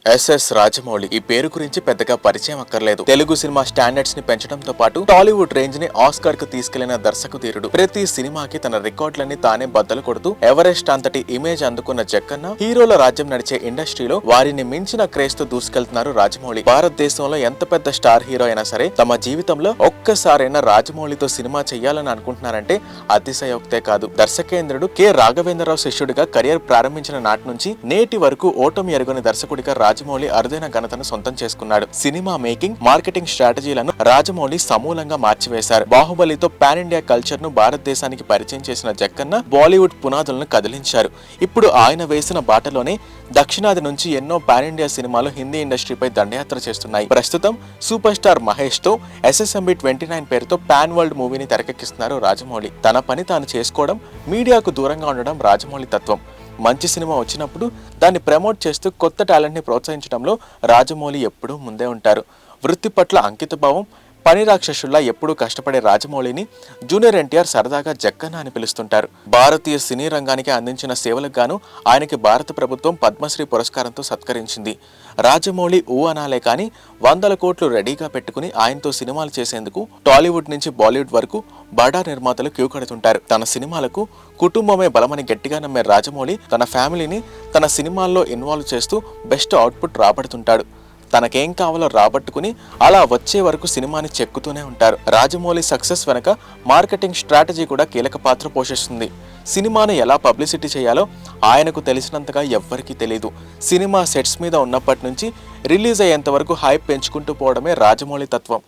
SS Rajamouli ఈ పేరు గురించి పెద్దగా పరిచయం అక్కర్లేదు. తెలుగు సినిమా స్టాండర్డ్స్ ని పెంచడంతో పాటు టాలీవుడ్ రేంజ్ ని ఆస్కార్ కు తీసుకెళ్లిన దర్శకధీరుడు. ప్రతి సినిమాకి తన రికార్డులన్నీ తానే బద్దలు కొడుతూ ఎవరెస్ట్ అంతటి ఇమేజ్ అందుకున్న జక్కన్న హీరోల రాజ్యం నడిచే ఇండస్ట్రీలో వారిని మించిన క్రేజ్ తో దూసుకెళ్తున్నారు రాజమౌళి. భారతదేశంలో ఎంత పెద్ద స్టార్ హీరో అయినా సరే తమ జీవితంలో ఒక్కసారైనా రాజమౌళితో సినిమా చెయ్యాలని అనుకుంటున్నారంటే అతిశయోక్తే కాదు. దర్శకేంద్రుడు కె రాఘవేంద్రరావు శిష్యుడిగా కెరియర్ ప్రారంభించిన నాటి నుంచి నేటి వరకు ఓటమి ఎరుగని దర్శకుడిగా రాజమౌళి అరుదైన ఘనతను సొంతం చేసుకున్నాడు. సినిమా మేకింగ్, మార్కెటింగ్ స్ట్రాటజీలను రాజమౌళి సమూలంగా మార్చివేశారు. బాహుబలితో పాన్ ఇండియా కల్చర్ ను భారతదేశానికి పరిచయం చేసిన జక్కన్న బాలీవుడ్ పునాదులను కదిలించారు. ఇప్పుడు ఆయన వేసిన బాటలోనే దక్షిణాది నుంచి ఎన్నో పాన్ ఇండియా సినిమాలు హిందీ ఇండస్ట్రీపై దండయాత్ర చేస్తున్నాయి. ప్రస్తుతం సూపర్ స్టార్ మహేష్ తో SSMB 29 పేరుతో పాన్ వరల్డ్ మూవీని తెరకెక్కిస్తున్నారు రాజమౌళి. తన పని తాను చేసుకోవడం, మీడియాకు దూరంగా ఉండడం రాజమౌళి తత్వం. మంచి సినిమా వచ్చినప్పుడు దాన్ని ప్రమోట్ చేస్తూ కొత్త టాలెంట్ ని ప్రోత్సహించడంలో రాజమౌళి ఎప్పుడూ ముందే ఉంటారు. వృత్తి పట్ల అంకితభావం, పని రాక్షసుల్లా ఎప్పుడూ కష్టపడే రాజమౌళిని జూనియర్ NTR సరదాగా జక్కన్న అని పిలుస్తుంటారు. భారతీయ సినీ రంగానికి అందించిన సేవలకు గాను ఆయనకి భారత ప్రభుత్వం పద్మశ్రీ పురస్కారంతో సత్కరించింది. రాజమౌళి అనాలే కానీ 100 కోట్లు రెడీగా పెట్టుకుని ఆయనతో సినిమాలు చేసేందుకు టాలీవుడ్ నుంచి బాలీవుడ్ వరకు బడా నిర్మాతలు క్యూ కడుతుంటారు. తన సినిమాలకు కుటుంబమే బలమని గట్టిగా నమ్మే రాజమౌళి తన ఫ్యామిలీని తన సినిమాల్లో ఇన్వాల్వ్ చేస్తూ బెస్ట్ అవుట్పుట్ రాబడుతుంటాడు. తనకేం కావాలో రాబట్టుకుని అలా వచ్చే వరకు సినిమాని చెక్కుతూనే ఉంటారు. రాజమౌళి సక్సెస్ వెనక మార్కెటింగ్ స్ట్రాటజీ కూడా కీలక పాత్ర పోషిస్తుంది. సినిమాను ఎలా పబ్లిసిటీ చేయాలో ఆయనకు తెలిసినంతగా ఎవ్వరికీ తెలియదు. సినిమా సెట్స్ మీద ఉన్నప్పటి నుంచి రిలీజ్ అయ్యేంత వరకు హైప్ పెంచుకుంటూ పోవడమే రాజమౌళి తత్వం.